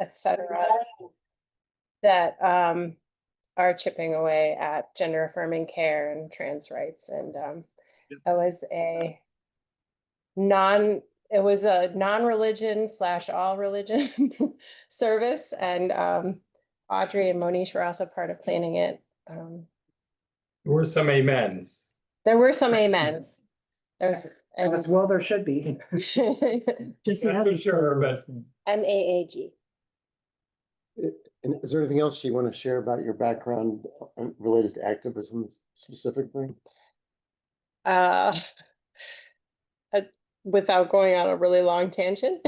etc., that are chipping away at gender affirming care and trans rights. And it was a non-religion / all religion service, and Audrey and Monish were also part of planning it. There were some amens. There were some amens. There's As well, there should be. That's for sure, but MAAG. And is there anything else you want to share about your background related to activism specifically? Without going on a really long tangent.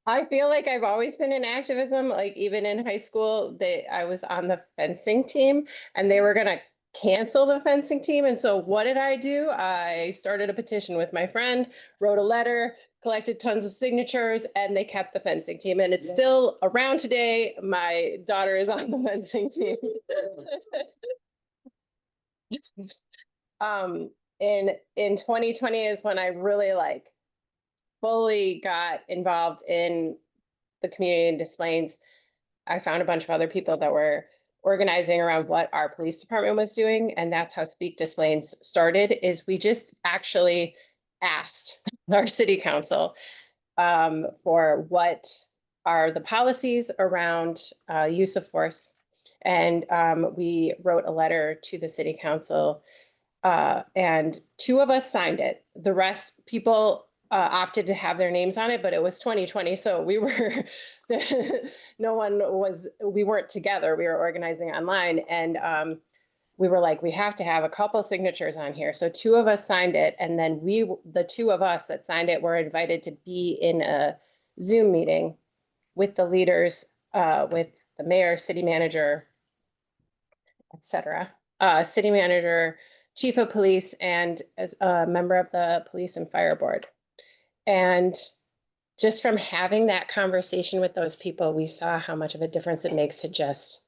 I feel like I've always been in activism. Like even in high school, I was on the fencing team and they were gonna cancel the fencing team. And so what did I do? I started a petition with my friend, wrote a letter, collected tons of signatures, and they kept the fencing team. And it's still around today. My daughter is on the fencing team. In 2020 is when I really like fully got involved in the community in Des Plaines. I found a bunch of other people that were organizing around what our police department was doing, and that's how Speak Des Plaines started. Is we just actually asked our city council for what are the policies around use of force, and we wrote a letter to the city council. And 2 of us signed it. The rest people opted to have their names on it, but it was 2020. So we were, we weren't together. We were organizing online, and we were like, we have to have a couple signatures on here. So 2 of us signed it. And then the 2 of us that signed it were invited to be in a Zoom meeting with the leaders, with the mayor, city manager, etc. City manager, chief of police, and as a member of the police and fire board. And just from having that conversation with those people, we saw how much of a difference it makes to just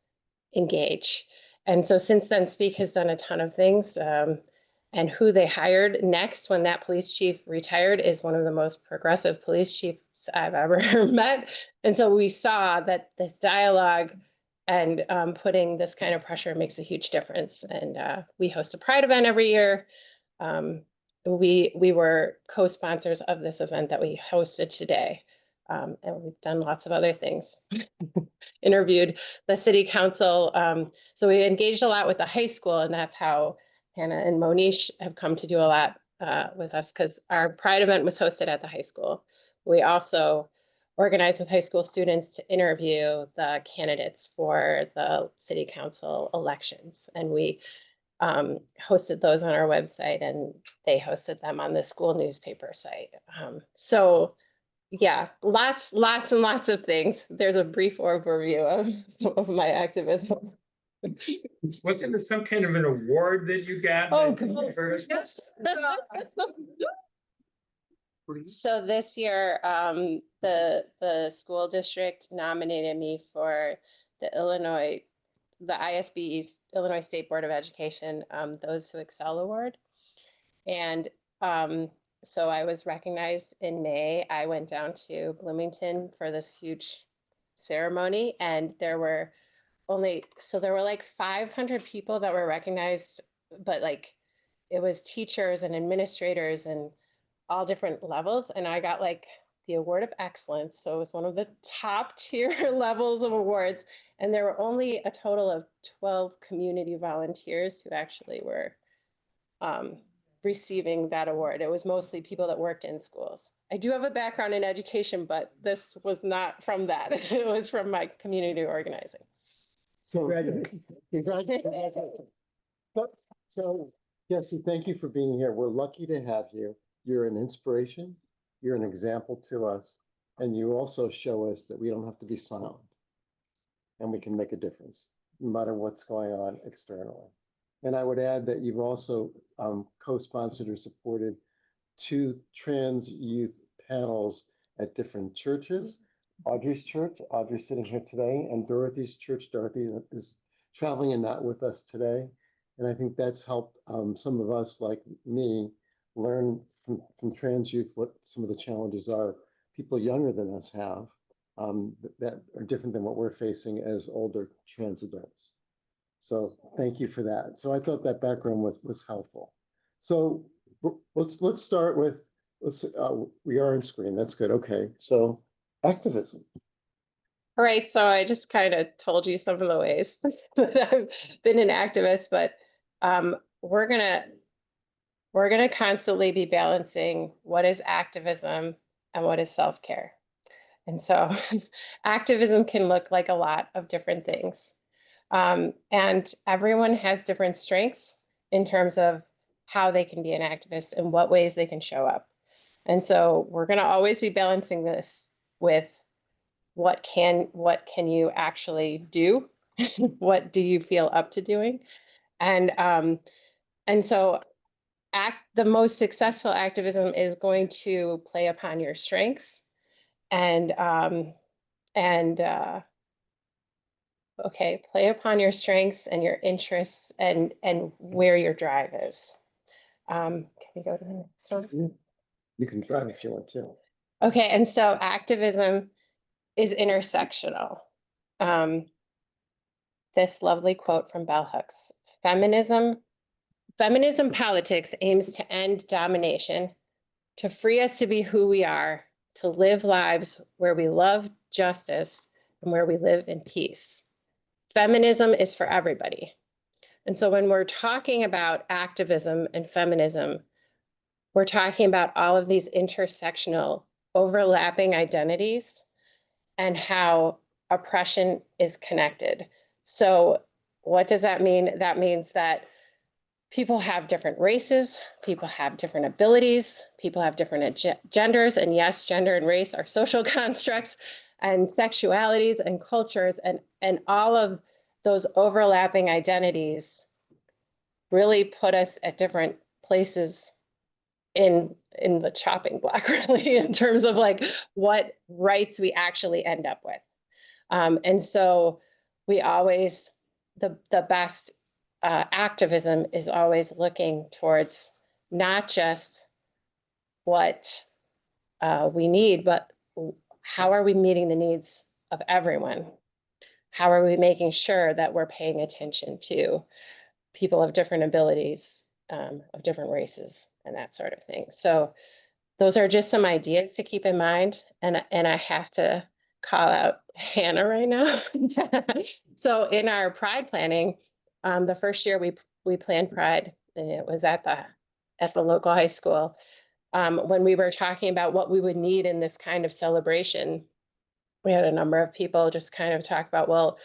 engage. And so since then, Speak has done a ton of things. And who they hired next when that police chief retired is one of the most progressive police chiefs I've ever met. And so we saw that this dialogue and putting this kind of pressure makes a huge difference. And we host a Pride event every year. We were co-sponsors of this event that we hosted today. And we've done lots of other things. Interviewed the city council. So we engaged a lot with the high school, and that's how Hannah and Monish have come to do a lot with us, because our Pride event was hosted at the high school. We also organized with high school students to interview the candidates for the city council elections. And we hosted those on our website, and they hosted them on the school newspaper site. So yeah, lots and lots of things. There's a brief overview of some of my activism. wasn't there some kind of an award that you got? Oh, goodness. So this year, the school district nominated me for the ISB's Illinois State Board of Education, Those Who Excel Award. And so I was recognized in May. I went down to Bloomington for this huge ceremony, and there were like 500 people that were recognized, but like it was teachers and administrators and all different levels. And I got like the Award of Excellence. So it was one of the top tier levels of awards. And there were only a total of 12 community volunteers who actually were receiving that award. It was mostly people that worked in schools. I do have a background in education, but this was not from that. It was from my community organizing. So, congratulations. So, Jessie, thank you for being here. We're lucky to have you. You're an inspiration. You're an example to us. And you also show us that we don't have to be silent. And we can make a difference, no matter what's going on externally. And I would add that you've also co-sponsored or supported 2 trans youth panels at different churches. Audrey's church, Audrey's sitting here today, and Dorothy's church. Dorothy is traveling and not with us today. And I think that's helped some of us, like me, learn from trans youth what some of the challenges are people younger than us have, that are different than what we're facing as older trans adults. So thank you for that. So I thought that background was helpful. So let's start with, we are on screen. That's good. Okay. So activism. All right, so I just kind of told you some of the ways that I've been an activist, but we're gonna constantly be balancing what is activism and what is self-care. And so activism can look like a lot of different things. And everyone has different strengths in terms of how they can be an activist and what ways they can show up. And so we're gonna always be balancing this with what can you actually do? What do you feel up to doing? And so the most successful activism is going to play upon your strengths and play upon your strengths and your interests and where your drive is. Can we go to the next one? You can drive if you want to. Okay, and so activism is intersectional. This lovely quote from Bell Hooks: feminism politics aims to end domination, to free us to be who we are, to live lives where we love justice and where we live in peace. Feminism is for everybody. And so when we're talking about activism and feminism, we're talking about all of these intersectional overlapping identities and how oppression is connected. So what does that mean? That means that people have different races, people have different abilities, people have different genders, and yes, gender and race are social constructs, and sexualities and cultures, and all of those overlapping identities really put us at different places in the chopping block, really, in terms of like what rights we actually end up with. And so we always, the best activism is always looking towards not just what we need, but how are we meeting the needs of everyone? How are we making sure that we're paying attention to people of different abilities, of different races, and that sort of thing? So those are just some ideas to keep in mind. And I have to call out Hannah right now. So in our Pride planning, the first year we planned Pride, and it was at the local high school. When we were talking about what we would need in this kind of celebration, we had a number of people just kind of talk about, well,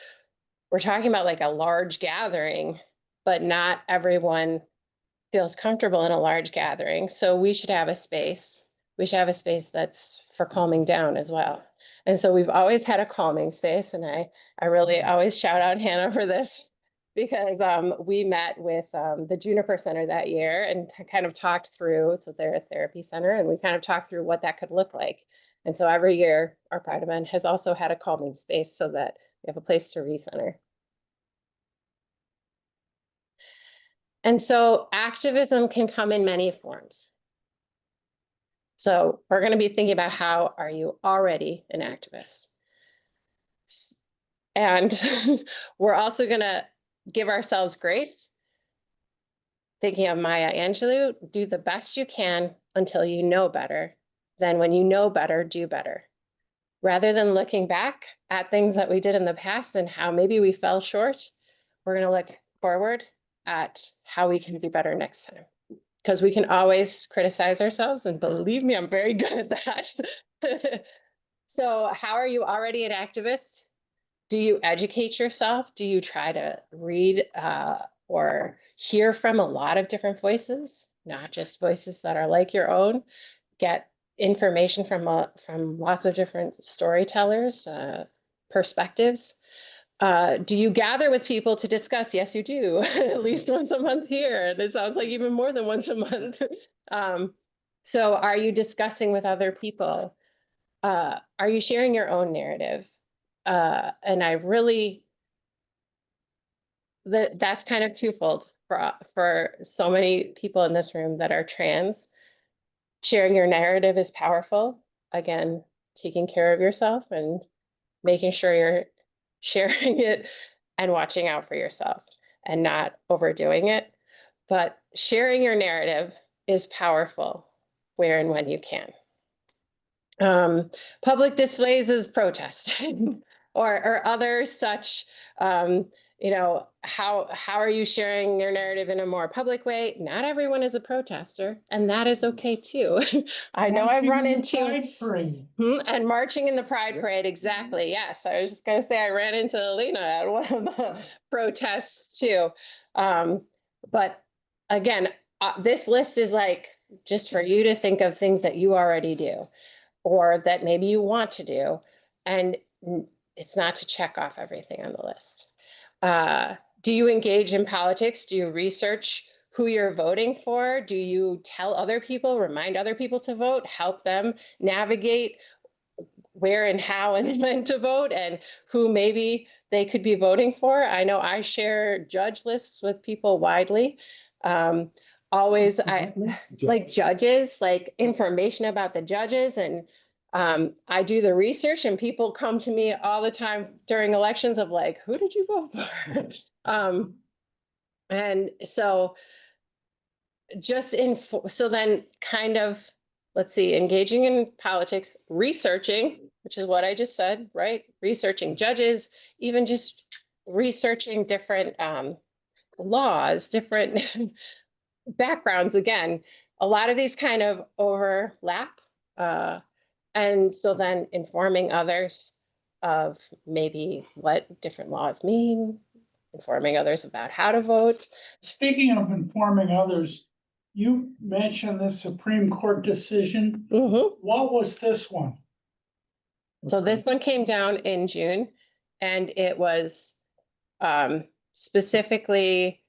we're talking about like a large gathering, but not everyone feels comfortable in a large gathering. So we should have a space. We should have a space that's for calming down as well. And so we've always had a calming space. And I really always shout out Hannah for this, because we met with the Juniper Center that year and kind of talked through, so they're a therapy center, and we kind of talked through what that could look like. And so every year our Pride event has also had a calming space so that we have a place to recenter. And so activism can come in many forms. So we're going to be thinking about, how are you already an activist? And we're also going to give ourselves grace. Thinking of Maya Angelou, do the best you can until you know better. Then when you know better, do better. Rather than looking back at things that we did in the past and how maybe we fell short, we're going to look forward at how we can be better next time. Because we can always criticize ourselves, and believe me, I'm very good at that. So how are you already an activist? Do you educate yourself? Do you try to read or hear from a lot of different voices, not just voices that are like your own? Get information from lots of different storytellers, perspectives. Do you gather with people to discuss? Yes, you do, at least once a month here. And it sounds like even more than once a month. So are you discussing with other people? Are you sharing your own narrative? And I really, that's kind of twofold for so many people in this room that are trans. Sharing your narrative is powerful. Again, taking care of yourself and making sure you're sharing it and watching out for yourself and not overdoing it. But sharing your narrative is powerful where and when you can. Public displays is protest or other such, you know, how are you sharing your narrative in a more public way? Not everyone is a protester, and that is okay too. I know I've run into and marching in the Pride Parade, exactly. Yes, I was just gonna say I ran into Alina at one of the protests too. But again, this list is like just for you to think of things that you already do or that maybe you want to do, and it's not to check off everything on the list. Do you engage in politics? Do you research who you're voting for? Do you tell other people, remind other people to vote, help them navigate where and how and when to vote and who maybe they could be voting for? I know I share judge lists with people widely. Always, I like judges, like information about the judges, and I do the research, and people come to me all the time during elections of like, who did you vote for? And so just so then kind of, let's see, engaging in politics, researching, which is what I just said, right? Researching judges, even just researching different laws, different backgrounds. Again, a lot of these kind of overlap. And so then informing others of maybe what different laws mean, informing others about how to vote. Speaking of informing others, you mentioned the Supreme Court decision. Mhm. What was this one? So this one came down in June, and it was specifically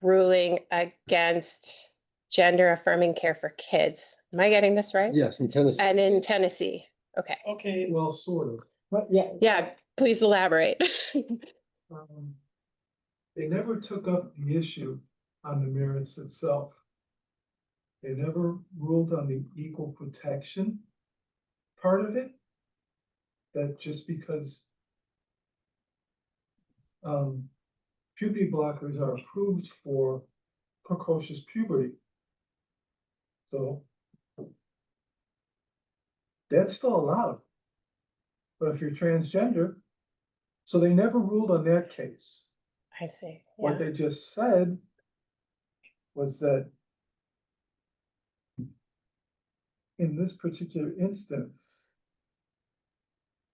ruling against gender affirming care for kids. Am I getting this right? Yes, in Tennessee. And in Tennessee. Okay. Okay, Well, sort of. But yeah, Yeah, please elaborate. They never took up the issue on the merits itself. They never ruled on the equal protection part of it. That just because puberty blockers are approved for precocious puberty. So that's still allowed. But if you're transgender, so they never ruled on that case. I see. What Yeah. they just said was that in this particular instance,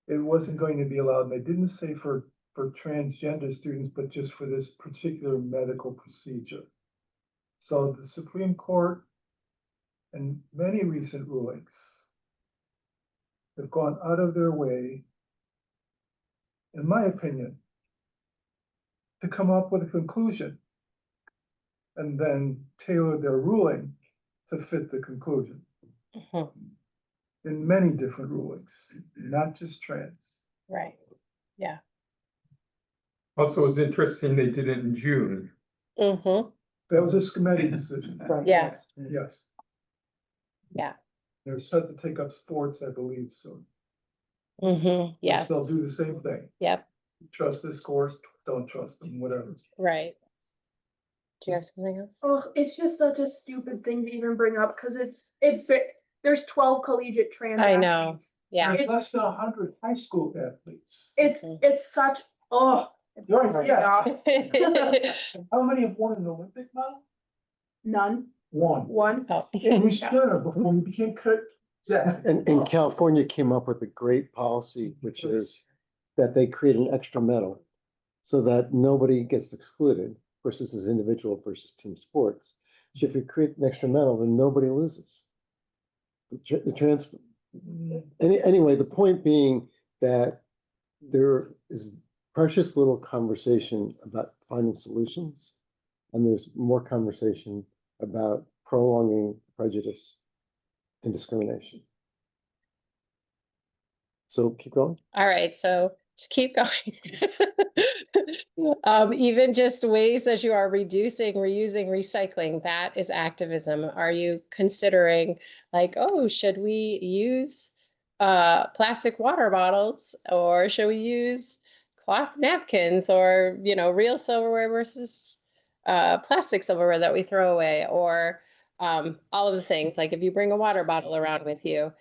it wasn't going to be allowed. And they didn't say for transgender students, but just for this particular medical procedure. So the Supreme Court and many recent rulings have gone out of their way, in my opinion, to come up with a conclusion and then tailor their ruling to fit the conclusion. Mhm. In many different rulings, not just trans. Right. Yeah. Also, it's interesting they did it in June. Mm-hmm. That was a schematic decision. Right. Yeah. Yes. Yeah. They're set to take up sports, I believe, soon. Mm-hmm. Yes. They'll do the same thing. Yep. Trust this course, don't trust them, whatever. Right. Do you have something else? Oh, it's just such a stupid thing to even bring up because there's 12 collegiate trans I know. athletes. Yeah. There's less than 100 high school athletes. It's such it pisses me Yeah. off. How many have won an Olympic medal? None. One. Oh. Bruce Jenner before he became Kurt. and California came up with a great policy, which is that they create an extra medal so that nobody gets excluded. Of course, this is individual versus team sports. So if you create an extra medal, then nobody loses. Anyway, the point being that there is precious little conversation about finding solutions, and there's more conversation about prolonging prejudice and discrimination. So keep going. All right, so to keep going. Even just ways that you are reducing, reusing, recycling, that is activism. Are you considering like, oh, should we use plastic water bottles, or should we use cloth napkins, or, you know, real silverware versus plastic silverware that we throw away, or all of the things. Like if you bring a water bottle around with you,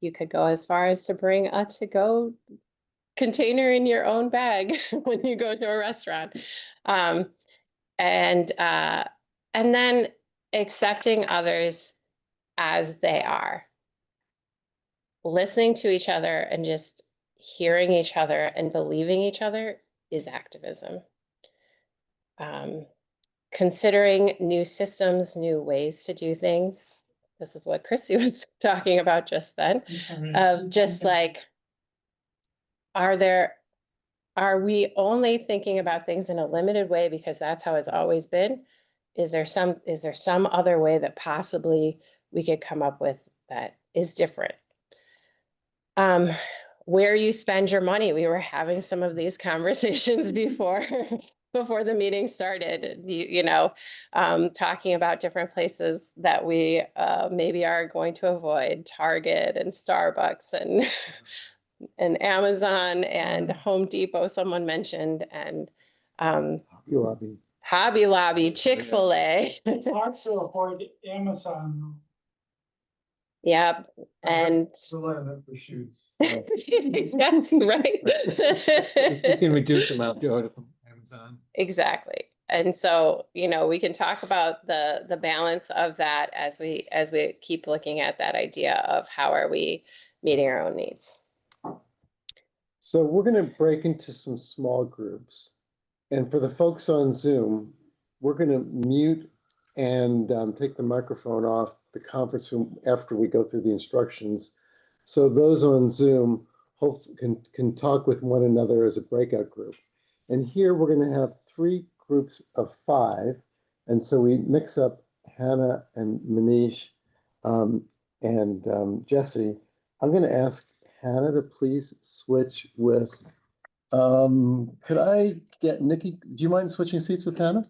you could go as far as to bring a to-go container in your own bag when you go to a restaurant. And then accepting others as they are. Listening to each other and just hearing each other and believing each other is activism. Considering new systems, new ways to do things. This is what Chrissy was talking about just then. Just like, are we only thinking about things in a limited way because that's how it's always been? Is there some other way that possibly we could come up with that is different? Where you spend your money. We were having some of these conversations before the meeting started, you know, talking about different places that we maybe are going to avoid, Target and Starbucks and Amazon and Home Depot, someone mentioned, and Hobby Lobby, Chick-fil-A. It's hard to avoid Amazon. Yep, and Rely on that for shoes. yes, right. You can reduce the amount you order from Amazon. Exactly. And so, you know, we can talk about the balance of that as we keep looking at that idea of how are we meeting our own needs. So we're going to break into some small groups. And for the folks on Zoom, we're going to mute and take the microphone off the conference room after we go through the instructions. So those on Zoom hopefully can talk with one another as a breakout group. And here we're going to have 3 groups of 5. And so we mix up Hannah and Manish and Jessie. I'm going to ask Hannah to please switch with, could I get Nikki, do you mind switching seats with Hannah?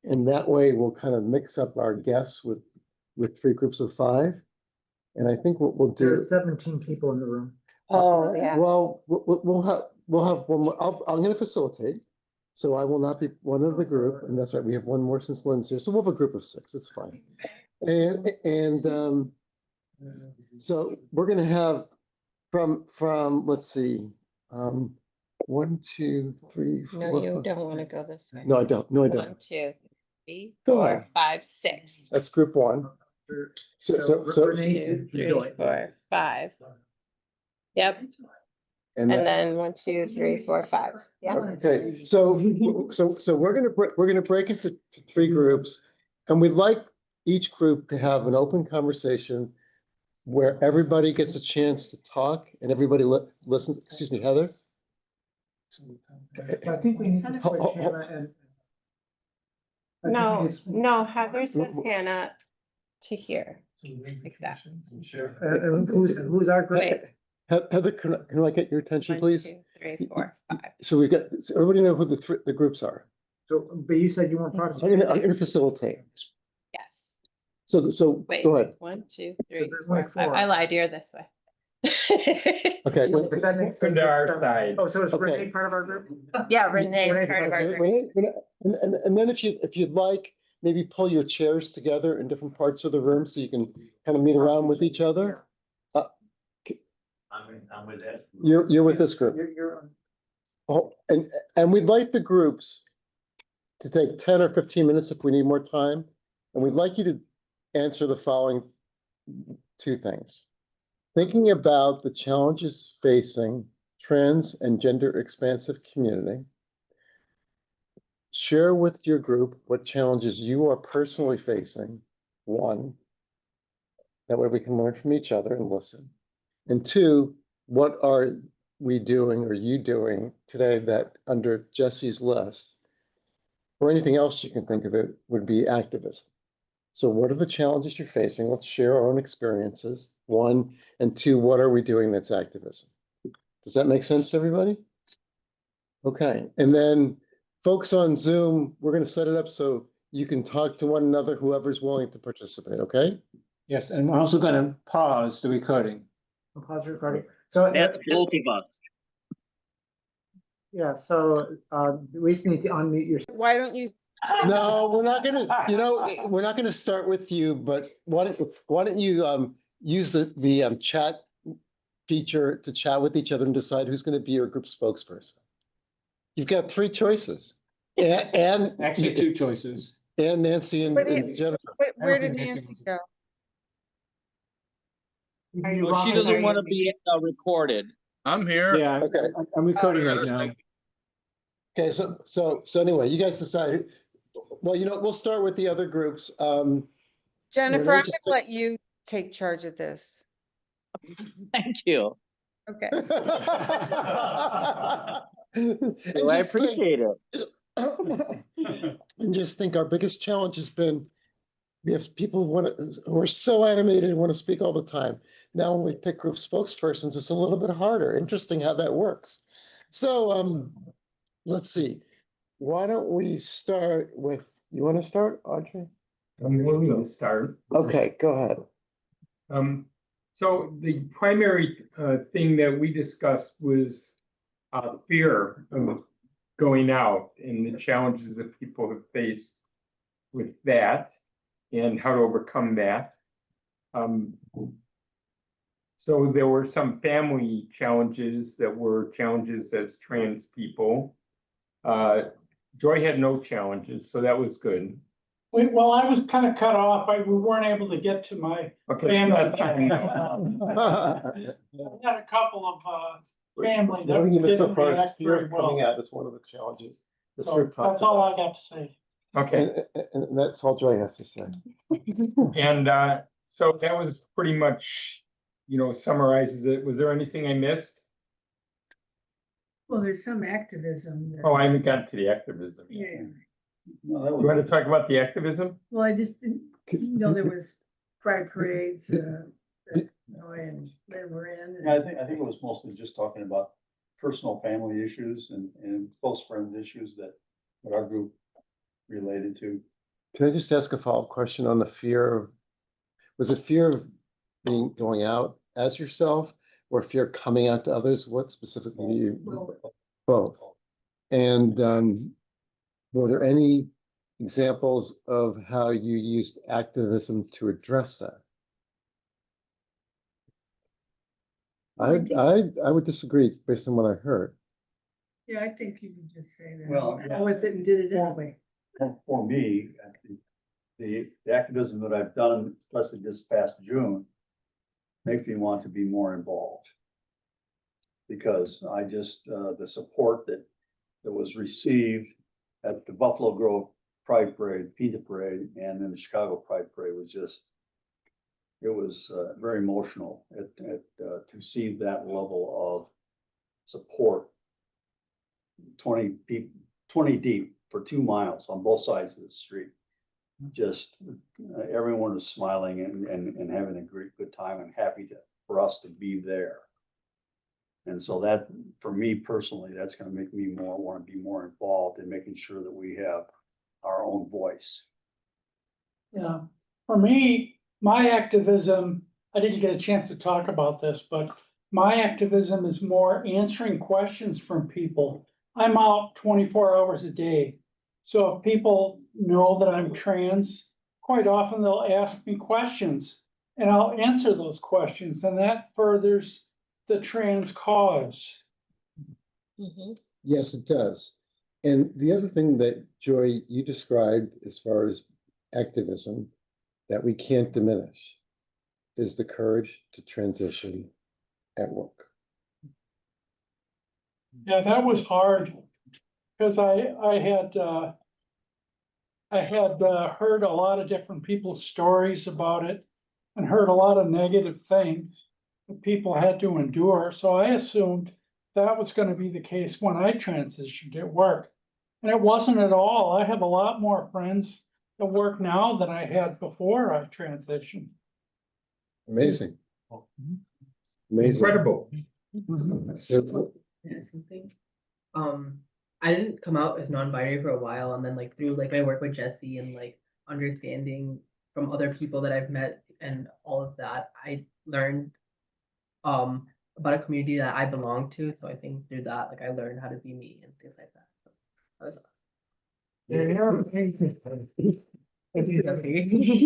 And that way we'll kind of mix up our guests with 3 groups of 5. And I think what we'll do. There are 17 people in the room. Oh, yeah. Well, we'll have one more. I'm going to facilitate. So I will not be one of the group. And that's right. We have one more since Lynn's here. So we'll have a group of 6. It's fine. And so we're going to have from let's see, 1, 2, 3, 4. No, you don't want to go this way. No, I don't. No, I don't. 1, 2, 3, Go 4, ahead. 5, 6. That's group 1. So 2, 3, 4, 5. Yep. And then 1, 2, 3, 4, 5. Yeah. Okay. So we're gonna break into 3 groups, and we'd like each group to have an open conversation where everybody gets a chance to talk and everybody listens. Excuse me, Heather. I think we need to switch Hannah and. No, Heather's with Hannah to here. Like that. And who's our group? Wait. Heather, can I get your attention, 1, please? 2, 3, 4, 5. So everybody know who the groups are. So, but you said you weren't part of So I'm gonna facilitate. Yes. So Wait. go ahead. 1, 2, there's 3, only 4, 5. 4. I lied. You're this way. Okay. Does that make sense? Come to our side. Oh, so is Okay. Renee part of our group? Yeah, Renee is part of our group. And then if you'd like, maybe pull your chairs together in different parts of the room so you can kind of meet around with each other. I'm with that. You're with this group. You're on. Oh, and we'd like the groups to take 10 or 15 minutes if we need more time. And we'd like you to answer the following 2 things. Thinking about the challenges facing trans and gender expansive community. Share with your group what challenges you are personally facing, 1. That way we can learn from each other and listen. And 2, what are we doing or you doing today that under Jessie's list, or anything else you can think of it, would be activism. So what are the challenges you're facing? Let's share our own experiences, 1, and 2, what are we doing that's activism? Does that make sense to everybody? Okay, and then folks on Zoom, we're going to set it up so you can talk to one another, whoever's willing to participate, okay? Yes, and I'm also gonna pause the recording. I'll pause the recording. So, That's both of us. yeah, so, we just need to unmute your. Why don't you? No, we're not gonna, we're not gonna start with you, but why don't you use the chat feature to chat with each other and decide who's gonna be your group spokesperson? You've got three choices. And Actually, two choices. and Nancy and But it- and Jennifer. Where I don't did think Nancy Nancy go? Well, she doesn't want to be recorded. I'm here. Yeah, Okay. I'm recording Yeah, right now. listening. Okay, so anyway, you guys decide. Well, we'll start with the other groups. Jennifer, Renee I'm just gonna let you take charge of this. Thank you. Okay. And Well, I just think- appreciate it. And just think our biggest challenge has been, we have people who are so animated and want to speak all the time. Now, when we pick group spokespersons, it's a little bit harder. Interesting how that works. So, let's see. Why don't we start with, you want to start, Audrey? I'm willing to start. Okay, go ahead. So the primary thing that we discussed was fear of going out and the challenges that people have faced with that and how to overcome that. So there were some family challenges that were challenges as trans people. Joy had no challenges, so that was good. Well, I was kind of cut off. We weren't able to get to my Okay. family. that's fine. I had a couple of family that Knowing you miss so didn't far, react fear very of coming well. out is one of the challenges. This So group talked that's all about. I got to say. Okay. And that's all Joy has to say. And so that was pretty much, summarizes it. Was there anything I missed? Well, there's some activism. that- Oh, I haven't gotten to the activism yet. Yeah, You want to talk about the activism? well, I just didn't know there was pride parades, that Noy and Lynn were in. Yeah, I think it was mostly just talking about personal family issues and close friend issues that our group related to. Can I just ask a follow-up question on the fear of, was it fear of going out as yourself or fear of coming out to others? What specifically do you? Both. And were there any examples of how you used activism to address that? I would disagree based on what I heard. Yeah, I think you would just say that. Well, I with it and did it anyway. For me, the activism that I've done, especially this past June, makes me want to be more involved. Because I just, the support that was received at the Buffalo Grove Pride Parade, PETA Parade, and then the Chicago Pride Parade was just, it was very emotional to see that level of support. 20 deep for 2 miles on both sides of the street. Just everyone was smiling and having a great good time and happy for us to be there. And so that, for me personally, that's going to make me want to be more involved in making sure that we have our own voice. Yeah, for me, my activism, I didn't get a chance to talk about this, but my activism is more answering questions from people. I'm out 24 hours a day. So if people know that I'm trans, quite often they'll ask me questions and I'll answer those questions, and that furthers the trans cause. Yes, it does. And the other thing that, Joy, you described as far as activism that we can't diminish is the courage to transition at work. Yeah, that was hard because I had heard a lot of different people's stories about it and heard a lot of negative things that people had to endure. So I assumed that was going to be the case when I transitioned at work. And it wasn't at all. I have a lot more friends at work now than I had before I transitioned. Amazing. Amazing. Incredible. So, Something. I didn't come out as non-binary for a while, and then through my work with Jessie and understanding from other people that I've met and all of that, I learned about a community that I belong to. So I think through that, like I learned how to be me and things like that. So that was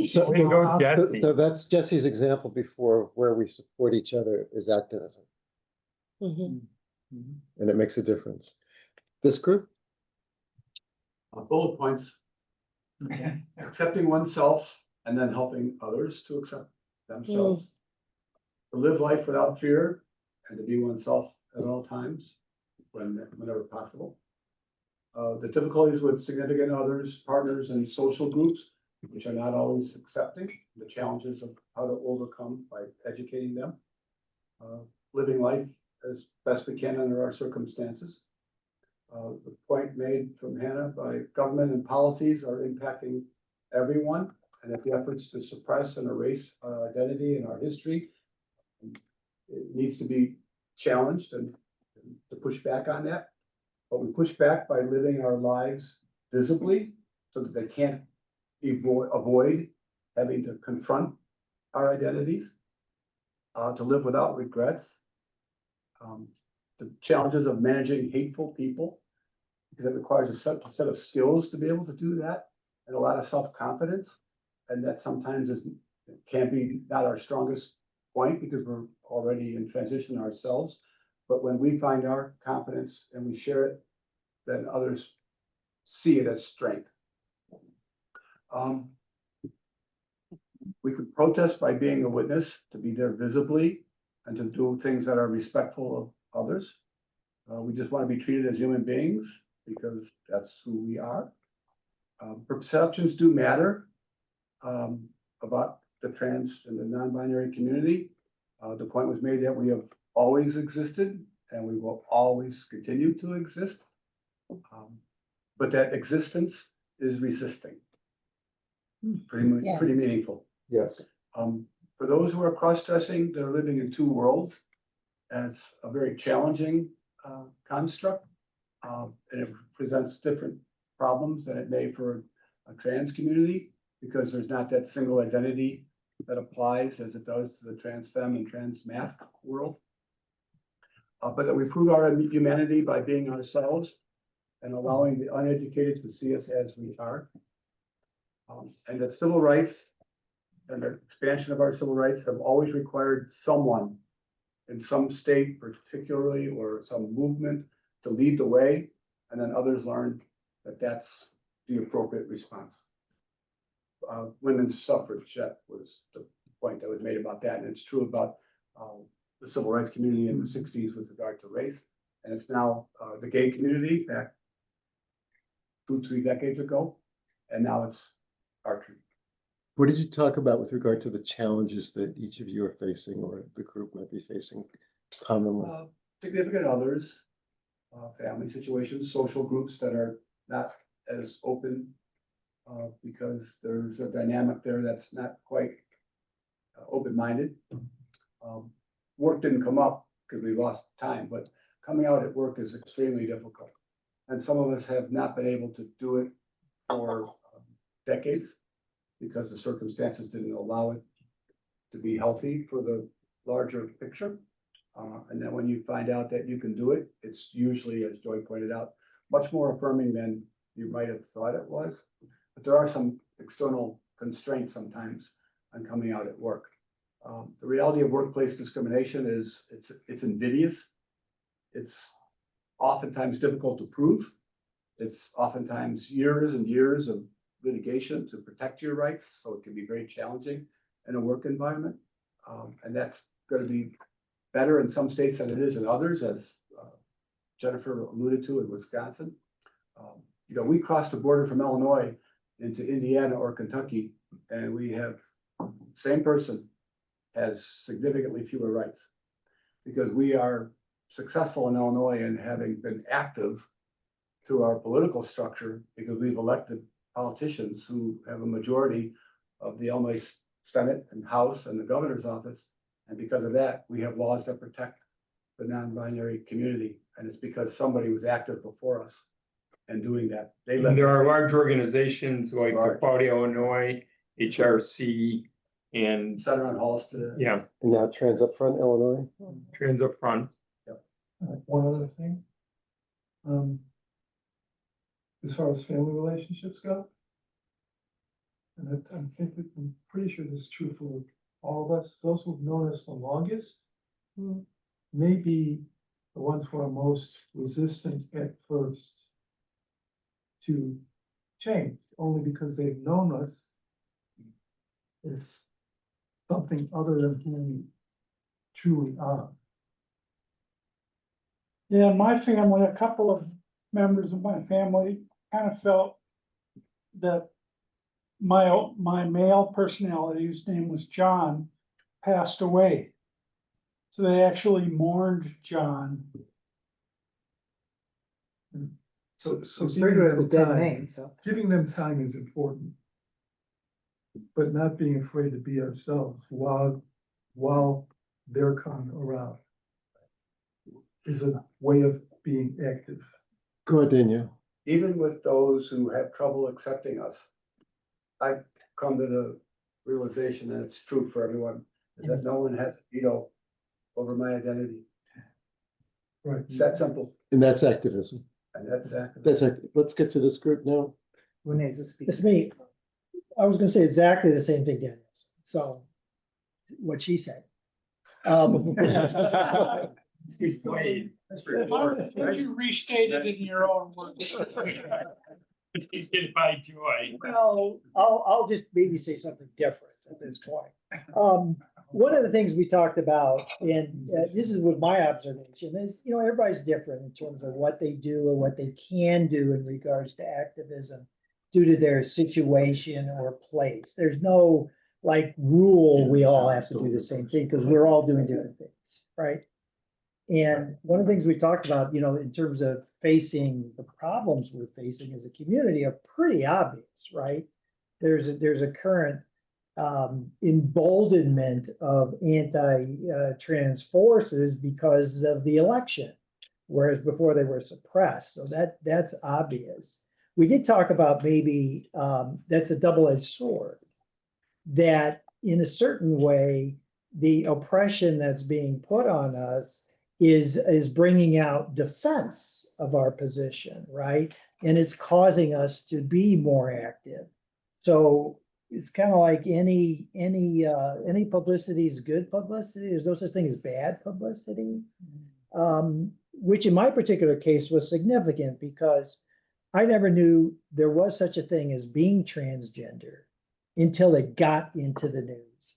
So, Way to go, Jessie. so that's Jesse's example before where we support each other is activism, Mhm. and it makes a difference. This group? Bullet points. Accepting oneself and then helping others to accept themselves. To live life without fear and to be oneself at all times, whenever possible. The difficulties with significant others, partners, and social groups, which are not always accepting, the challenges of how to overcome by educating them. Living life as best we can under our circumstances. The point made from Hannah by government and policies are impacting everyone, and if the efforts to suppress and erase our identity and our history, it needs to be challenged and to push back on that. But we push back by living our lives visibly so that they can't avoid having to confront our identities, to live without regrets. The challenges of managing hateful people, because it requires a set of skills to be able to do that, and a lot of self-confidence, and that sometimes can be not our strongest point because we're already in transition ourselves. But when we find our confidence and we share it, then others see it as strength. We could protest by being a witness, to be there visibly, and to do things that are respectful of others. We just want to be treated as human beings because that's who we are. Perceptions do matter about the trans and the non-binary community. The point was made that we have always existed and we will always continue to exist. But that existence is resisting. Pretty meaningful. Yes. For those who are cross-dressing, they're living in two worlds. And it's a very challenging construct. And it presents different problems than it may for a trans community, because there's not that single identity that applies as it does to the trans femme and trans math world. But that we prove our humanity by being ourselves and allowing the uneducated to see us as we are. And that civil rights and the expansion of our civil rights have always required someone in some state particularly, or some movement, to lead the way, and then others learn that that's the appropriate response. Women's suffragette was the point that was made about that, and it's true about the civil rights community in the 60s with regard to race, and it's now the gay community back 2-3 decades ago, and now it's our turn. What did you talk about with regard to the challenges that each of you are facing or the group might be facing commonly? Significant others, family situations, social groups that are not as open because there's a dynamic there that's not quite open-minded. Work didn't come up because we lost time, but coming out at work is extremely difficult. And some of us have not been able to do it for decades because the circumstances didn't allow it to be healthy for the larger picture. And then when you find out that you can do it, it's usually, as Joy pointed out, much more affirming than you might have thought it was. But there are some external constraints sometimes on coming out at work. The reality of workplace discrimination is it's invidious. It's oftentimes difficult to prove. It's oftentimes years and years of litigation to protect your rights, so it can be very challenging in a work environment. And that's going to be better in some states than it is in others, as Jennifer alluded to in Wisconsin. We crossed the border from Illinois into Indiana or Kentucky, and we have same person has significantly fewer rights because we are successful in Illinois in having been active through our political structure because we've elected politicians who have a majority of the Illinois Senate and House and the governor's office. And because of that, we have laws that protect the non-binary community. And it's because somebody was active before us and doing that. There are large organizations like the Quality Illinois, HRC, And Center on Halsted. yeah, And now Trans Up Front, Illinois. Trans Up Front. One other thing. As far as family relationships go. And I'm pretty sure this is true for all of us, those who've known us the longest. May be the ones who are most resistant at first to change, only because they've known us as something other than who we truly are. Yeah, in my family, a couple of members of my family kind of felt that my male personality, whose name was John, passed away. So they actually mourned John. So Referred to as a dead name, so. giving them time is important. But not being afraid to be ourselves while they're coming around is a way of being active. Go ahead, Daniel. Even with those who have trouble accepting us, I've come to the realization, and it's true for everyone, is that no one has a veto over my identity. Right. It's that simple, And that's activism. and that's active. Let's get to this group now. Renee's the speaker. It's me. I was gonna say exactly the same thing, Daniel. So what she said. Wait. Why don't you restate it in your own words? By joy. Well, I'll just maybe say something different at this point. One of the things we talked about, and this is what my observation is, everybody's different in terms of what they do or what they can do in regards to activism due to their situation or place. There's no like rule, we all have to do the same thing because we're all doing different things, right? And one of the things we talked about, in terms of facing the problems we're facing as a community are pretty obvious, right? There's a current emboldenment of anti-trans forces because of the election, whereas before they were suppressed. So that's obvious. We did talk about maybe that's a double-edged sword, that in a certain way, the oppression that's being put on us is bringing out defense of our position, right? And it's causing us to be more active. So it's kind of like any publicity is good publicity. There's no such thing as bad publicity, which in my particular case was significant because I never knew there was such a thing as being transgender until it got into the news.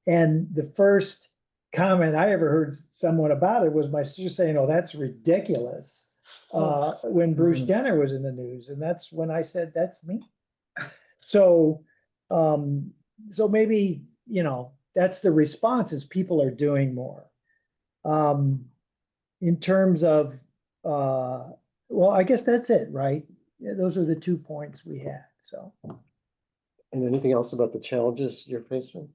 And the first comment I ever heard someone about it was my sister saying, "Oh, that's ridiculous," when Bruce Jenner was in the news. And that's when I said, that's me. So maybe, that's the response is people are doing more. In terms of, well, I guess that's it, right? Yeah, those are the 2 points we had, so. And anything else about the challenges you're facing?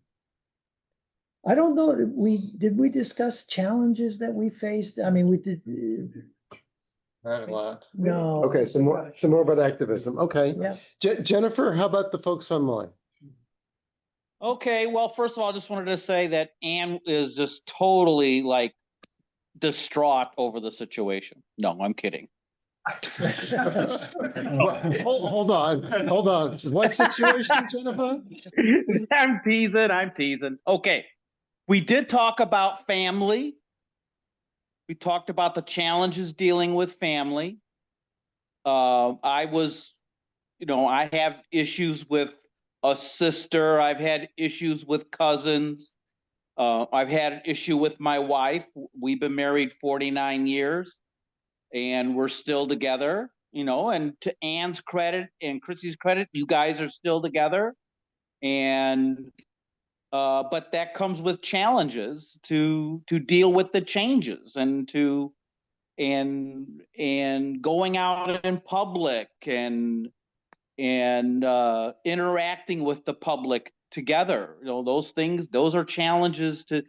I don't know, did we discuss challenges that we faced? I mean, we did. Not a lot. No. Okay, some more about activism. Okay. Yeah. Jennifer, how about the folks online? Okay, well, first of all, I just wanted to say that Anne is just totally like distraught over the situation. No, I'm kidding. Hold on. What situation, Jennifer? I'm teasing. Okay. We did talk about family. We talked about the challenges dealing with family. I have issues with a sister. I've had issues with cousins. I've had an issue with my wife. We've been married 49 years and we're still together, and to Anne's credit and Chrissy's credit, you guys are still together. And but that comes with challenges to deal with the changes and going out in public and interacting with the public together. Those things, those are challenges to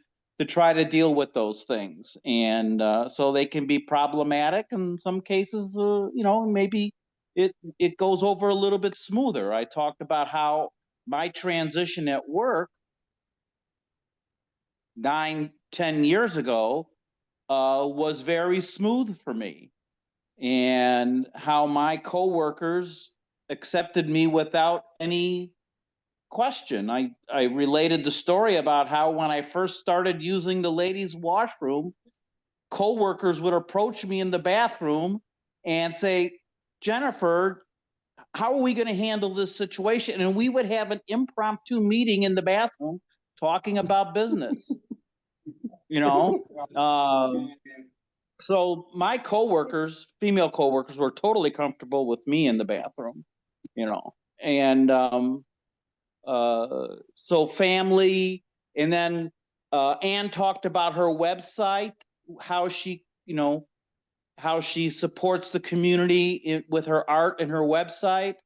try to deal with those things. And so they can be problematic in some cases, maybe it goes over a little bit smoother. I talked about how my transition at work 9, 10 years ago, was very smooth for me. And how my coworkers accepted me without any question. I related the story about how when I first started using the ladies' washroom, coworkers would approach me in the bathroom and say, Jennifer, how are we going to handle this situation? And we would have an impromptu meeting in the bathroom talking about business. You know, so my coworkers, female coworkers, were totally comfortable with me in the bathroom, you know, and so family, and then Anne talked about her website, how she, you know, how she supports the community with her art and her website,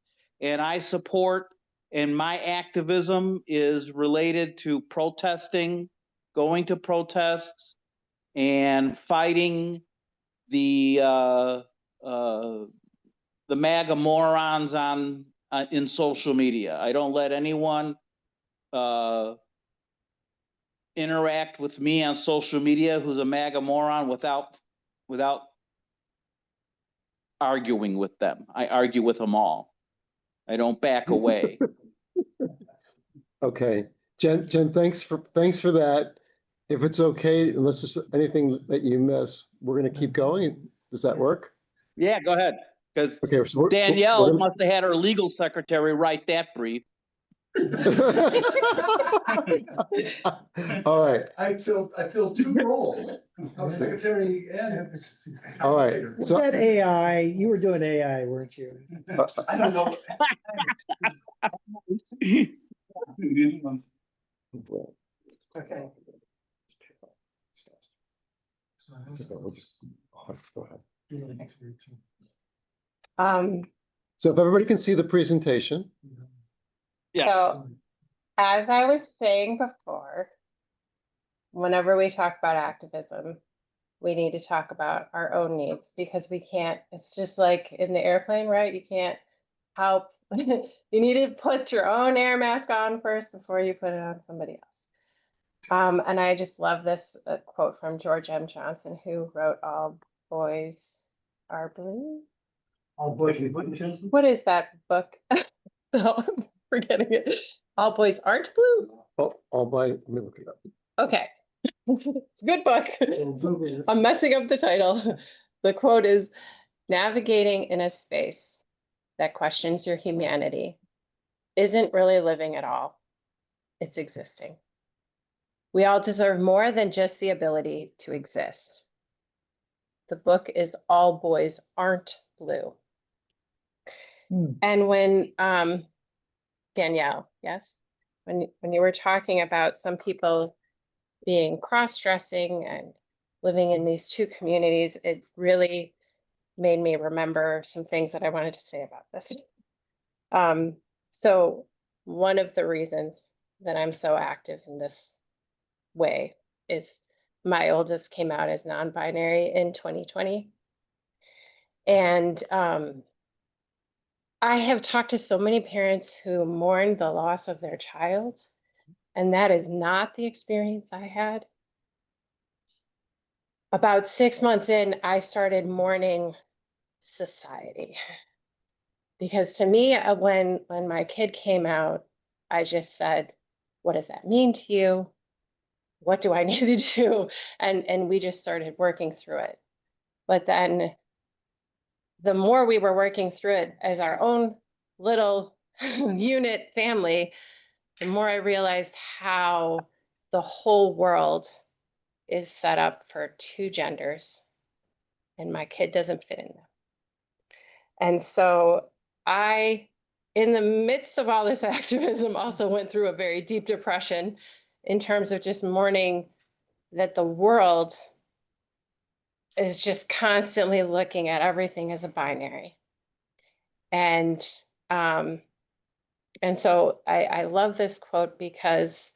and I support, and my activism is related to protesting, going to protests, and fighting the MAGA morons on in social media. I don't let anyone interact with me on social media who's a MAGA moron without arguing with them. I argue with them all. I don't back away. Okay, Jen, thanks for that. If it's okay, unless there's anything that you miss, we're gonna keep going. Does that work? Yeah, go ahead. Because Okay, so Danielle must have had her legal secretary write that brief. All right, I feel two roles, of secretary and. all right. Was So that AI? You were doing AI, weren't you? I don't know. Okay. We'll just go ahead. Um, So if everybody can see the presentation. Yes. So, as I was saying before, whenever we talk about activism, we need to talk about our own needs, because we can't, it's just like in the airplane, right? You can't help, you need to put your own air mask on first before you put it on somebody else. And I just love this quote from George M. Johnson, who wrote All Boys Are Blue. All boys. What is that book? No, I'm forgetting it. All Boys Aren't Blue? All by, let me look it up. Okay. It's a good book. I'm messing up the title. The quote is, navigating in a space that questions your humanity isn't really living at all. It's existing. We all deserve more than just the ability to exist. The book is All Boys Aren't Blue. And when, Danielle, yes? When you were talking about some people being cross-dressing and living in these two communities, it really made me remember some things that I wanted to say about this. So one of the reasons that I'm so active in this way is my oldest came out as non-binary in 2020. And I have talked to so many parents who mourn the loss of their child, and that is not the experience I had. About 6 months in, I started mourning society. Because to me, when my kid came out, I just said, what does that mean to you? What do I need to do? And we just started working through it. But then the more we were working through it as our own little unit family, the more I realized how the whole world is set up for two genders, and my kid doesn't fit in them. And so I, in the midst of all this activism, also went through a very deep depression in terms of just mourning that the world is just constantly looking at everything as a binary. And so I love this quote, because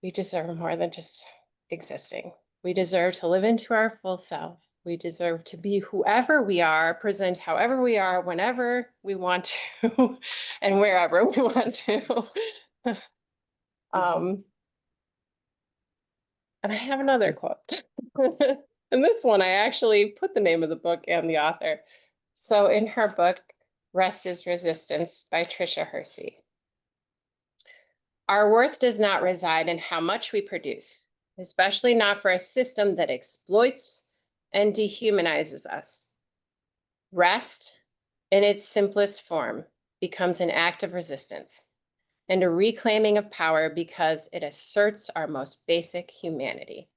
we deserve more than just existing. We deserve to live into our full self. We deserve to be whoever we are, present however we are, whenever we want to, and wherever we want to. And I have another quote. And this one, I actually put the name of the book and the author. So in her book, Rest is Resistance by Tricia Hersey. Our worth does not reside in how much we produce, especially not for a system that exploits and dehumanizes us. Rest, in its simplest form, becomes an act of resistance and a reclaiming of power because it asserts our most basic humanity.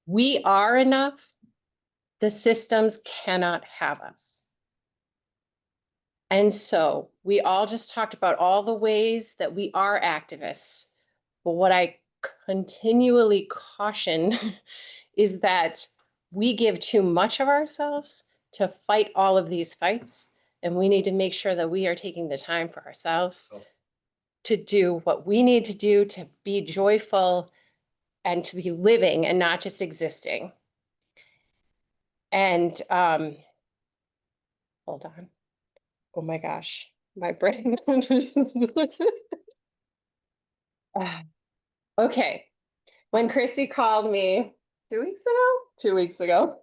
We are enough. The systems cannot have us. And so we all just talked about all the ways that we are activists. But what I continually caution is that we give too much of ourselves to fight all of these fights. And we need to make sure that we are taking the time for ourselves to do what we need to do to be joyful and to be living and not just existing. And hold on. Oh my gosh, my brain. Okay. When Chrissy called me 2 weeks ago, 2 weeks ago,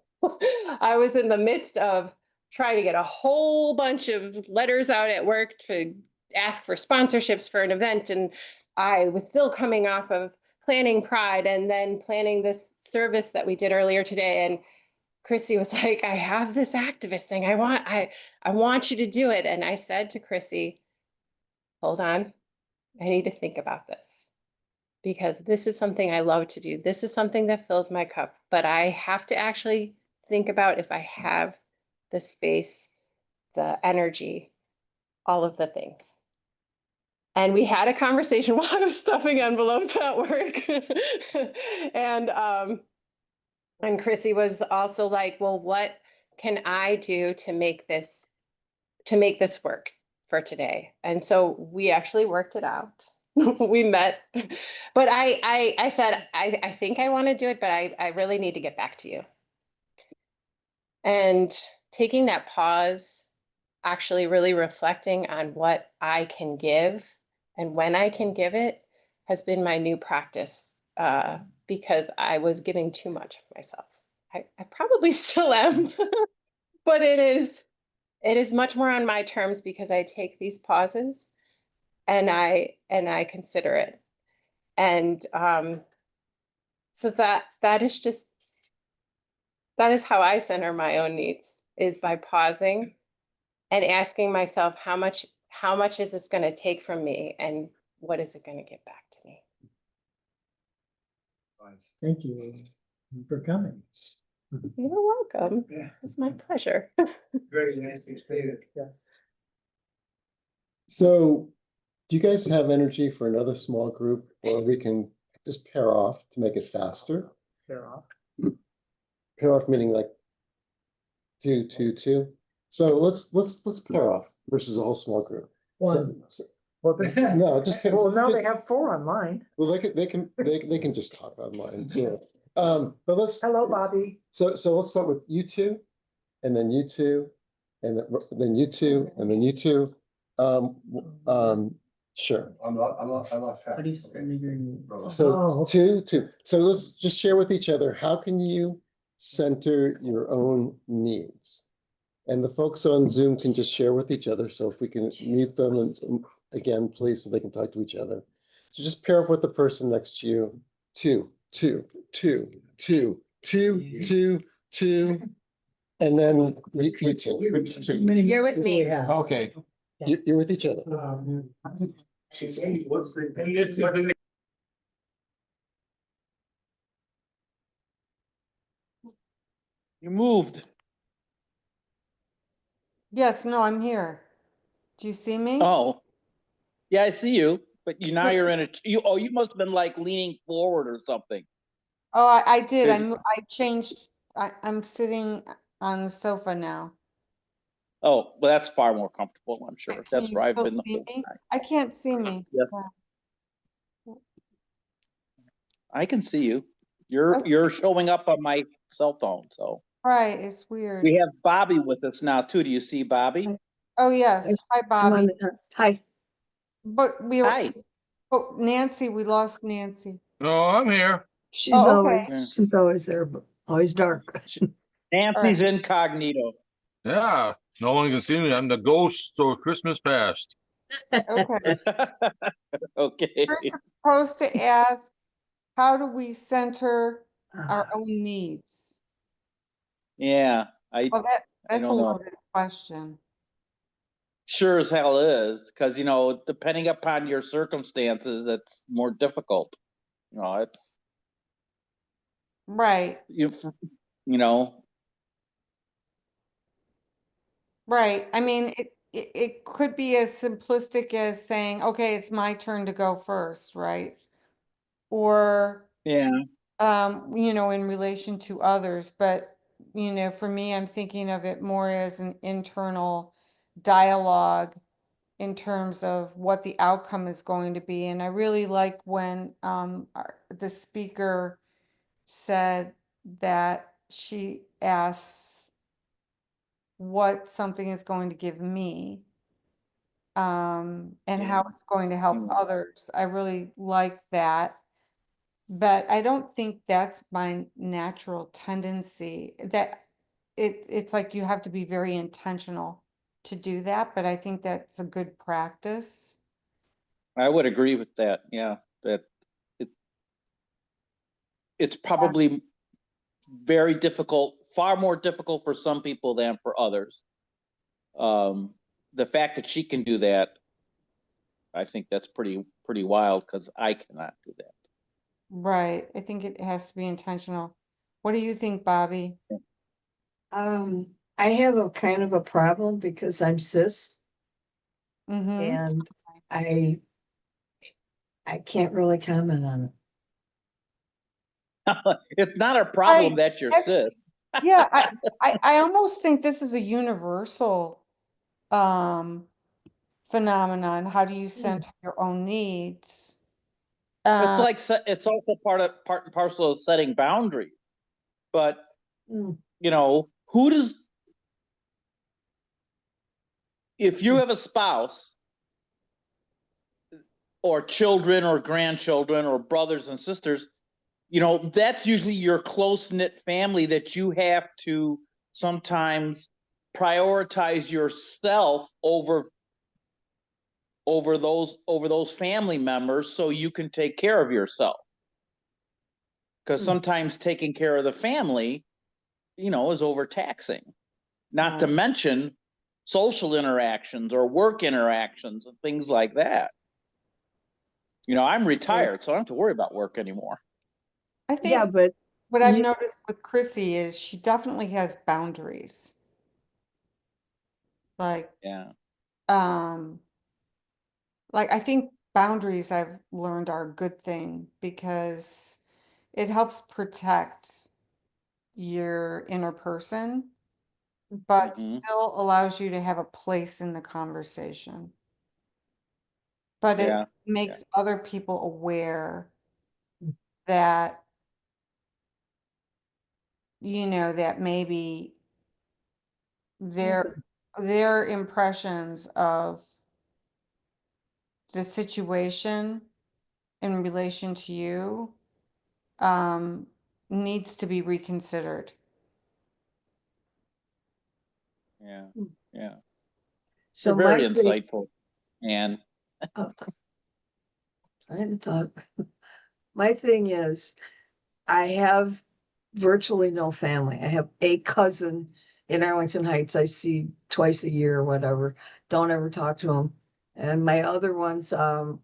I was in the midst of trying to get a whole bunch of letters out at work to ask for sponsorships for an event. And I was still coming off of planning Pride and then planning this service that we did earlier today. And Chrissy was like, I have this activist thing. I want you to do it. And I said to Chrissy, hold on, I need to think about this because this is something I love to do. This is something that fills my cup, but I have to actually think about if I have the space, the energy, all of the things. And we had a conversation while I was stuffing envelopes at work. And Chrissy was also like, well, what can I do to make this work for today? And so we actually worked it out. We met, but I said, I think I want to do it, but I really need to get back to you. And taking that pause, actually really reflecting on what I can give and when I can give it has been my new practice. Because I was giving too much of myself. I probably still am, but it is much more on my terms because I take these pauses and I consider it. And so that is how I center my own needs, is by pausing and asking myself how much is this going to take from me and what is it going to get back to me? Thank you for coming. You're welcome. Yeah. It's my pleasure. Very nicely stated. Yes. So do you guys have energy for another small group, or we can just pair off to make it faster? Fair off. Pair off meaning like 2, 2, 2. So let's pair off versus a whole small group. One. Well, no, just Well, now they have 4 online. Well, they can just talk online too. But let's. Hello, Bobby. So let's start with you two, and then you two, and then you two, and then you two. Sure. I'm not. How do you send your needs? So 2. So let's just share with each other. How can you center your own needs? And the folks on Zoom can just share with each other. So if we can mute them and again, please, so they can talk to each other. So just pair up with the person next to you. 2, 2, 2, 2, 2, 2, 2, and then you two. You're with me. Okay, you're with each other. You moved. Yes, no, I'm here. Do you see me? Oh, yeah, I see you, but now you're in you must have been like leaning forward or something. Oh, I did. There's- I changed. I'm sitting on the sofa now. Oh, well, that's far more comfortable, I'm sure. Can That's you where I've still been the see whole me? time. I can't see me. Yes. Yeah. I can see you. You're showing up on my cell phone, so. Right, it's weird. We have Bobby with us now too. Do you see Bobby? Oh, yes. Hi, Bobby. Hi. But Hi. oh, Nancy, we lost Nancy. No, I'm here. She's Oh, always, okay. she's always there, but always dark. Nancy's incognito. Yeah, no one can see me. I'm the ghost of Christmas past. Okay. Okay. We're supposed to ask, how do we center our Ah, own needs? Yeah, I Well, that's a don't know. loaded question. Sure as hell is, because you know, depending upon your circumstances, it's more difficult. You know, it's Right, you know, right. I mean, it could be as simplistic as saying, okay, it's my turn to go first, right? Or, yeah, in relation to others, but, for me, I'm thinking of it more as an internal dialogue in terms of what the outcome is going to be. And I really like when the speaker said that she asks what something is going to give me, and Yeah. how it's going to help others. I really like that. But I don't think that's my natural tendency. That it's like you have to be very intentional to do that, but I think that's a good practice. I would agree with that. Yeah, that it it's probably very difficult, far more difficult for some people than for others. The fact that she can do that, I think that's pretty wild because I cannot do that. Right. I think it has to be intentional. What do you think, Bobby? I have a kind of a problem because I'm cis Mm-hmm. and I can't really comment on it. It's not a problem Right. that you're That's- cis. Yeah, I almost think this is a universal phenomenon. How do you center your own needs? It's like it's also part and parcel of setting boundaries. But Mm. you know, if you have a spouse or children or grandchildren or brothers and sisters, you know, that's usually your close-knit family that you have to sometimes prioritize yourself over those family members so you can take care of yourself. Because sometimes taking care of the family, you know, is overtaxing. Not to mention social interactions or work interactions and things like that. You know, I'm retired, so I don't have to worry about work anymore. I Yeah, think but what I've noticed with Chrissy is she definitely has boundaries. Like, Yeah. like I think boundaries I've learned are a good thing because it helps protect your inner person, but Mhm. still allows you to have a place in the conversation. But it Yeah. makes other people aware that, that maybe their impressions of the situation in relation to you um, needs to be reconsidered. Yeah. Yeah. So You're very my thing, insightful. And I had to talk. My thing is, I have virtually no family. I have a cousin in Arlington Heights I see twice a year or whatever. Don't ever talk to him. And my other ones, what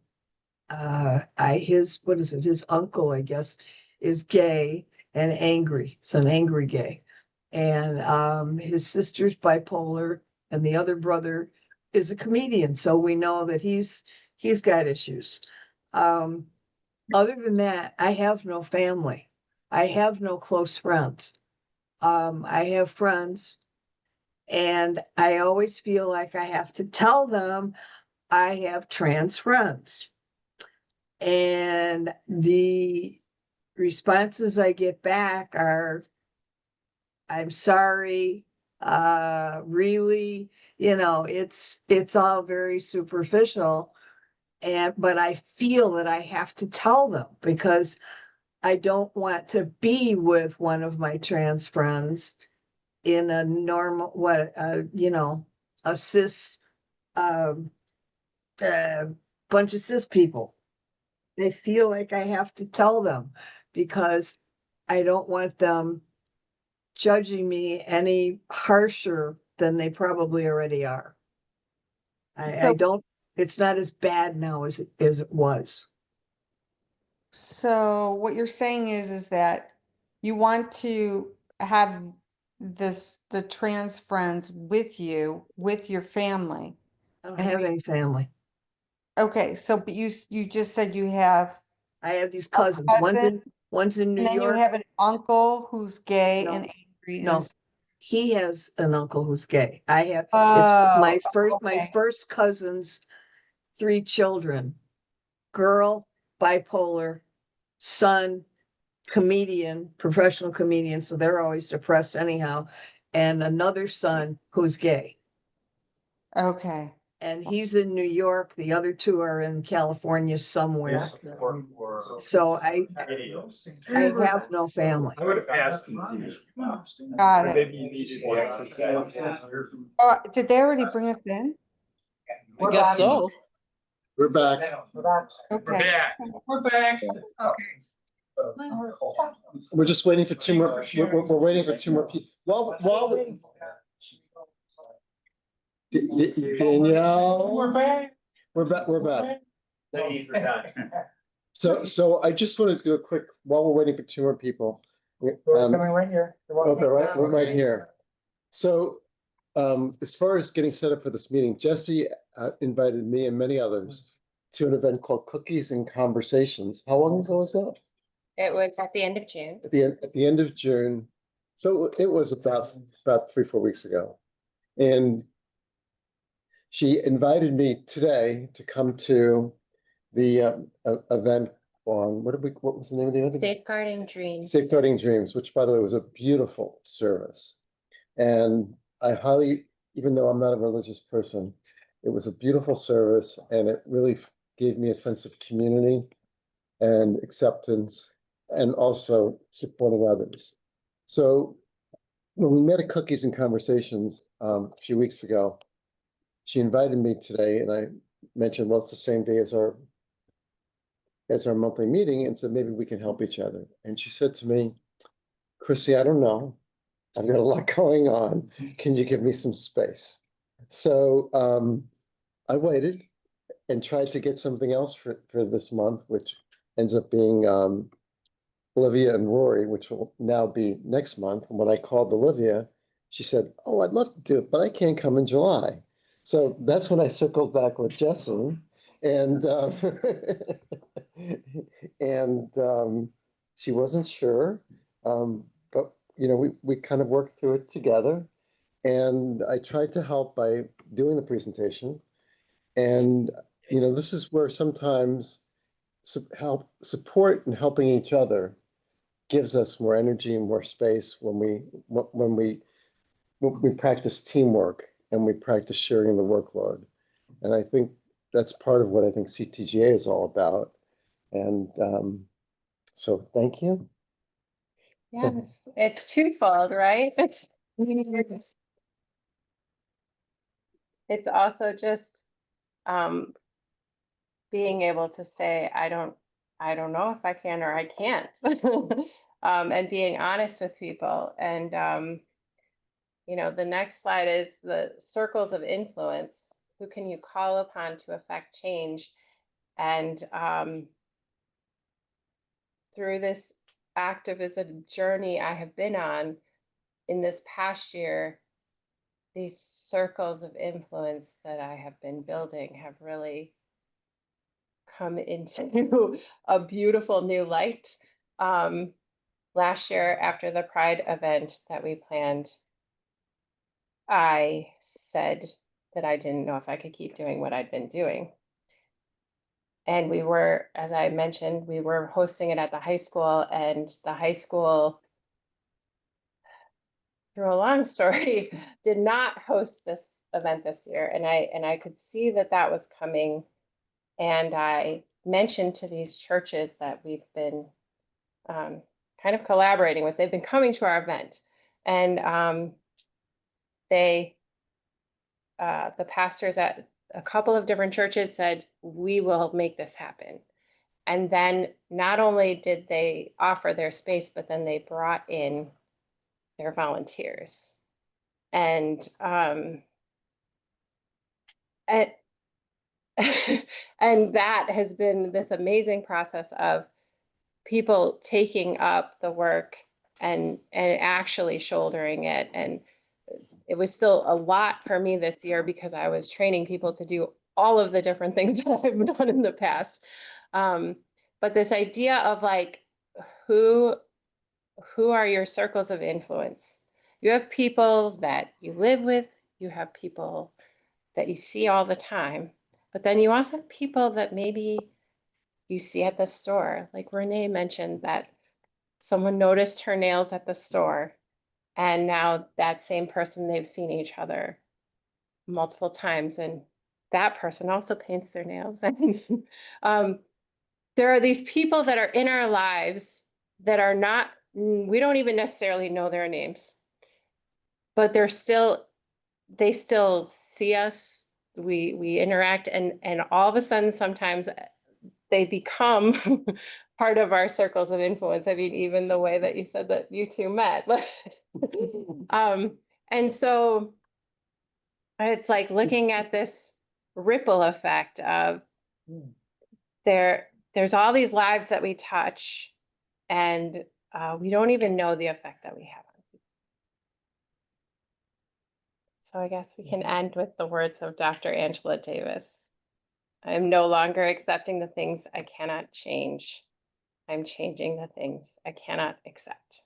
is it? His uncle, I guess, is gay and angry. It's an angry gay. And his sister's bipolar, and the other brother is a comedian. So we know that he's got issues. Other than that, I have no family. I have no close friends. I have friends, and I always feel like I have to tell them I have trans friends. And the responses I get back are, I'm sorry, really, it's all very superficial. But I feel that I have to tell them because I don't want to be with one of my trans friends in a normal, a cis, um, bunch of cis people. I feel like I have to tell them because I don't want them judging me any harsher than they probably already are. I don't, it's not as bad now as it was. So what you're saying is that you want to have the trans friends with you, with your family. I don't And have any family. Okay, so but you just said you have I have these a cousins. cousin, One's in New and then you York. have an uncle who's gay No, and angry. no. He has an uncle who's gay. I have, it's Oh, my okay. first cousin's 3 children, girl, bipolar, son, comedian, professional comedian, so they're always depressed anyhow, and another son who's gay. Okay. And he's in New York, the other 2 are in California somewhere. So I have no family. I would have asked him. Got it. Maybe you needed the exercise. Oh, did they already bring us in? I guess so. We're back. Okay. We're back. We're just waiting for 2 more, we're waiting for 2 more people. While we. Danielle, We're back. we're back. So I just want to do a quick, while we're waiting for 2 more people. Coming right here. Okay, we're right here. So, as far as getting set up for this meeting, Jessie invited me and many others to an event called Cookies and Conversations. How long ago was that? It was at the end of June. At the end of June. So it was about 3-4 weeks ago. And she invited me today to come to the event on, what was the name of the event? Safeguarding Dreams. Safeguarding Dreams, which by the way was a beautiful service. And I highly, even though I'm not a religious person, it was a beautiful service and it really gave me a sense of community and acceptance and also supporting others. So when we met at Cookies and Conversations a few weeks ago, she invited me today and I mentioned, well, it's the same day as our monthly meeting and said, maybe we can help each other. And she said to me, Chrissy, I don't know. I've got a lot going on. Can you give me some space? So I waited and tried to get something else for this month, which ends up being Olivia and Rory, which will now be next month. And when I called Olivia, she said, oh, I'd love to do it, but I can't come in July. So that's when I circled back with Jessie and she wasn't sure, but we kind of worked through it together. And I tried to help by doing the presentation. And this is where sometimes support and helping each other gives us more energy and more space when we practice teamwork and we practice sharing the workload. And I think that's part of what I think CTGA is all about. And so thank you. Yeah, it's twofold, right? It's also just being able to say, I don't know if I can or I can't. And being honest with people. And the next slide is the circles of influence. Who can you call upon to affect change? And through this activism journey I have been on in this past year, these circles of influence that I have been building have really come into a beautiful new light. Last year, after the Pride event that we planned, I said that I didn't know if I could keep doing what I'd been doing. And we were, as I mentioned, we were hosting it at the high school, and the high school, through a long story, did not host this event this year. And I could see that was coming. And I mentioned to these churches that we've been kind of collaborating with. They've been coming to our event, and the pastors at a couple of different churches said, we will make this happen. And then not only did they offer their space, but then they brought in their volunteers. And and that has been this amazing process of people taking up the work and actually shouldering it. And it was still a lot for me this year because I was training people to do all of the different things that I've done in the past. But this idea of like, who are your circles of influence? You have people that you live with, you have people that you see all the time, but then you also have people that maybe you see at the store. Like Renee mentioned that someone noticed her nails at the store, and now that same person, they've seen each other multiple times, and that person also paints their nails. And there are these people that are in our lives that are not, we don't even necessarily know their names, but they still see us. We interact, and all of a sudden, sometimes they become part of our circles of influence. I mean, even the way that you said that you two met. And so it's like looking at this ripple effect of there's all these lives that we touch, and we don't even know the effect that we have on people. So I guess we can end with the words of Dr. Angela Davis. I am no longer accepting the things I cannot change. I'm changing the things I cannot accept.